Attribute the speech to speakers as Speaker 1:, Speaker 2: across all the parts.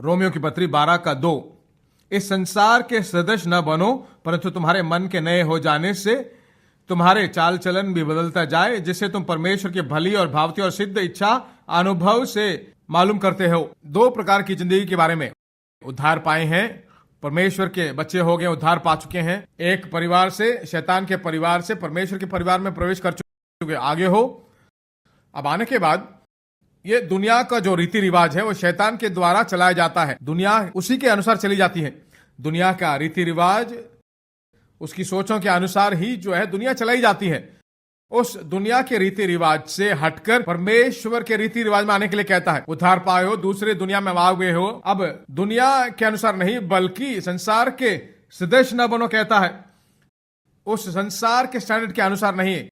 Speaker 1: Romeo की पत्री 12:2। इस संसार के सदस्य न बनो, परंतु तुम्हारे मन के नए हो जाने से तुम्हारे चाल चलन भी बदलता जाए, जिससे तुम परमेश्वर की भली और भावती और सिद्ध इच्छा अनुभव से मालूम करते हो। दो प्रकार की जिंदगी के बारे में उद्धार पाए हैं, परमेश्वर के बच्चे हो गए, उद्धार पा चुके हैं। एक परिवार से, शैतान के परिवार से परमेश्वर के परिवार में प्रवेश कर चुके आगे हो। अब आने के बाद ये दुनिया का जो रीति रिवाज है वो शैतान के द्वारा चलाया जाता है। दुनिया उसी के अनुसार चली जाती है। दुनिया का रीति रिवाज, उसकी सोचों के अनुसार ही जो है दुनिया चलाई जाती है। उस दुनिया के रीति रिवाज से हटकर परमेश्वर के रीति रिवाज में आने के लिए कहता है। उद्धार पाए हो, दूसरे दुनिया में आ गए हो, अब दुनिया के अनुसार नहीं बल्कि संसार के सदस्य न बनो कहता है। उस संसार के स्टैंडर्ड के अनुसार नहीं,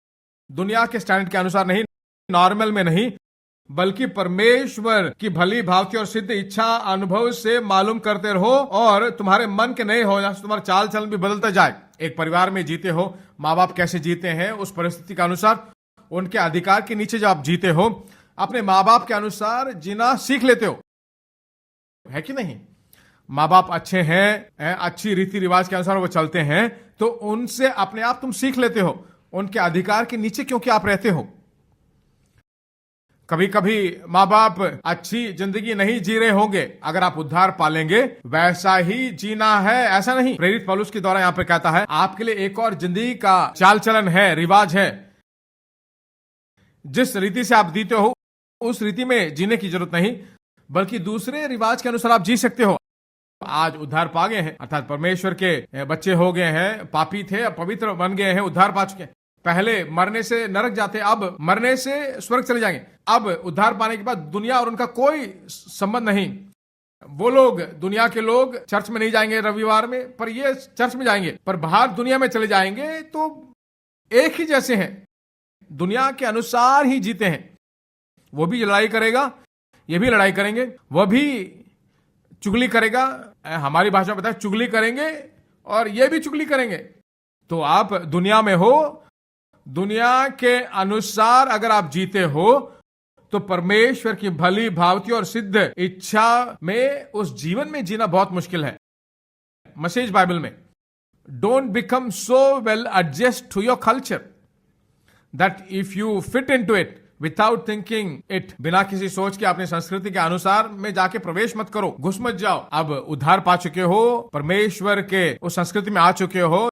Speaker 1: दुनिया के स्टैंडर्ड के अनुसार नहीं, नॉर्मल में नहीं, बल्कि परमेश्वर की भली भावती और सिद्ध इच्छा अनुभव से मालूम करते रहो और तुम्हारे मन के नए हो जाए, तुम्हारा चाल चलन भी बदलता जाए। एक परिवार में जीते हो, माँ बाप कैसे जीते हैं उस परिस्थिति के अनुसार, उनके अधिकार के नीचे जब आप जीते हो, अपने माँ बाप के अनुसार जीना सीख लेते हो, है कि नहीं? माँ बाप अच्छे हैं, अच्छी रीति रिवाज के अनुसार वो चलते हैं, तो उनसे अपने आप तुम सीख लेते हो, उनके अधिकार के नीचे क्योंकि आप रहते हो। कभी कभी माँ बाप अच्छी जिंदगी नहीं जी रहे होंगे, अगर आप उद्धार पालेंगे वैसा ही जीना है, ऐसा नहीं। प्रेरित पौलुस के द्वारा यहाँ पे कहता है आपके लिए एक और जिंदगी का चाल चलन है, रिवाज है। जिस रीति से आप जीते हो उस रीति में जीने की जरूरत नहीं, बल्कि दूसरे रिवाज के अनुसार आप जी सकते हो। आज उद्धार पा गए हैं, अर्थात परमेश्वर के बच्चे हो गए हैं, पापी थे अब पवित्र बन गए हैं, उद्धार पा चुके हैं। पहले मरने से नरक जाते, अब मरने से स्वर्ग चले जाएंगे। अब उद्धार पाने के बाद दुनिया और उनका कोई संबंध नहीं। वो लोग, दुनिया के लोग चर्च में नहीं जाएंगे रविवार में, पर ये चर्च में जाएंगे, पर बाहर दुनिया में चले जाएंगे तो एक ही जैसे हैं, दुनिया के अनुसार ही जीते हैं। वो भी लड़ाई करेगा, ये भी लड़ाई करेंगे, वह भी चुगली करेगा, हमारी भाषा में बताए चुगली करेंगे, और ये भी चुगली करेंगे। तो आप दुनिया में हो, दुनिया के अनुसार अगर आप जीते हो तो परमेश्वर की भली भावती और सिद्ध इच्छा में उस जीवन में जीना बहुत मुश्किल है। मैसेज बाइबल में, don't become so well adjust to your culture that if you fit into it without thinking it, बिना किसी सोच के अपनी संस्कृति के अनुसार में जाके प्रवेश मत करो, घुस मत जाओ। अब उद्धार पा चुके हो, परमेश्वर के उस संस्कृति में आ चुके हो,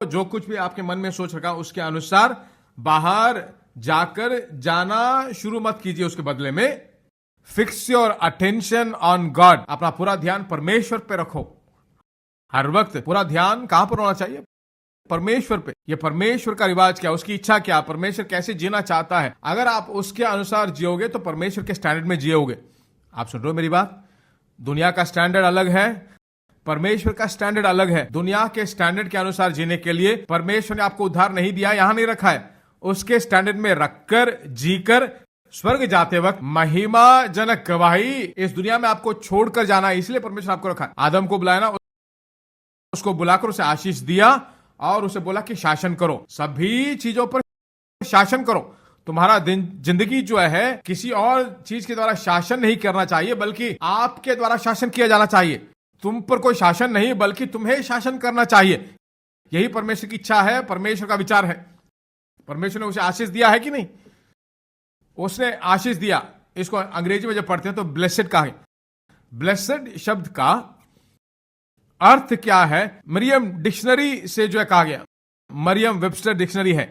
Speaker 1: जो कुछ भी आपके मन में सोच रखा उसके अनुसार बाहर जाकर जाना शुरू मत कीजिए। उसके बदले में fix your attention on God, अपना पूरा ध्यान परमेश्वर पे रखो। हर वक्त पूरा ध्यान कहां पर होना चाहिए? परमेश्वर पे। ये परमेश्वर का रिवाज क्या, उसकी इच्छा क्या, परमेश्वर कैसे जीना चाहता है, अगर आप उसके अनुसार जियोगे तो परमेश्वर के स्टैंडर्ड में जियोगे। आप सुन रहे हो मेरी बात? दुनिया का स्टैंडर्ड अलग है, परमेश्वर का स्टैंडर्ड अलग है। दुनिया के स्टैंडर्ड के अनुसार जीने के लिए परमेश्वर ने आपको उद्धार नहीं दिया, यहां नहीं रखा है। उसके स्टैंडर्ड में रखकर जीकर स्वर्ग जाते वक्त महिमाजनक गवाही इस दुनिया में आपको छोड़कर जाना है, इसलिए परमेश्वर आपको रखा है। आदम को बुलाया ना, उसको बुलाकर उसे आशीष दिया और उसे बोला कि शासन करो, सभी चीजों पर शासन करो। तुम्हारा जिंदगी जो है किसी और चीज के द्वारा शासन नहीं करना चाहिए, बल्कि आपके द्वारा शासन किया जाना चाहिए। तुम पर कोई शासन नहीं, बल्कि तुम्हें शासन करना चाहिए। यही परमेश्वर की इच्छा है, परमेश्वर का विचार है। परमेश्वर ने उसे आशीष दिया है कि नहीं? उसने आशीष दिया। इसको अंग्रेजी में जब पढ़ते हैं तो ब्लेसेड कहा है। ब्लेसेड शब्द का अर्थ क्या है? मरियम डिक्शनरी से जो है कहा गया, मरियम वेबस्टर डिक्शनरी है।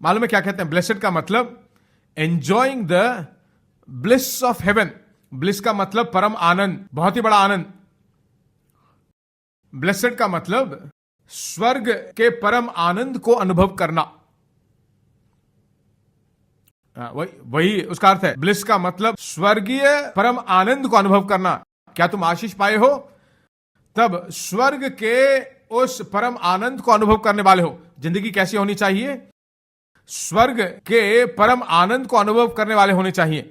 Speaker 1: मालूम है क्या कहते हैं? ब्लेसेड का मतलब enjoying the bliss of haven. Bliss का मतलब परम आनंद, बहुत ही बड़ा आनंद। ब्लेसेड का मतलब स्वर्ग के परम आनंद को अनुभव करना, वही उसका अर्थ है। ब्लिस का मतलब स्वर्गीय परम आनंद को अनुभव करना। क्या तुम आशीष पाए हो? तब स्वर्ग के उस परम आनंद को अनुभव करने वाले हो। जिंदगी कैसी होनी चाहिए? स्वर्ग के परम आनंद को अनुभव करने वाले होने चाहिए।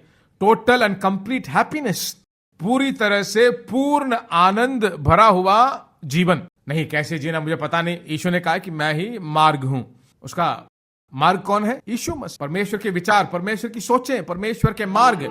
Speaker 1: टोटल एंड कंप्लीट हैप्पीनेस, पूरी तरह से पूर्ण आनंद भरा हुआ जीवन। नहीं, कैसे जीना मुझे पता नहीं। यीशु ने कहा कि मैं ही मार्ग हूं। उसका मार्ग कौन है? यीशु मसीह। परमेश्वर के विचार, परमेश्वर की सोचें, परमेश्वर के मार्ग।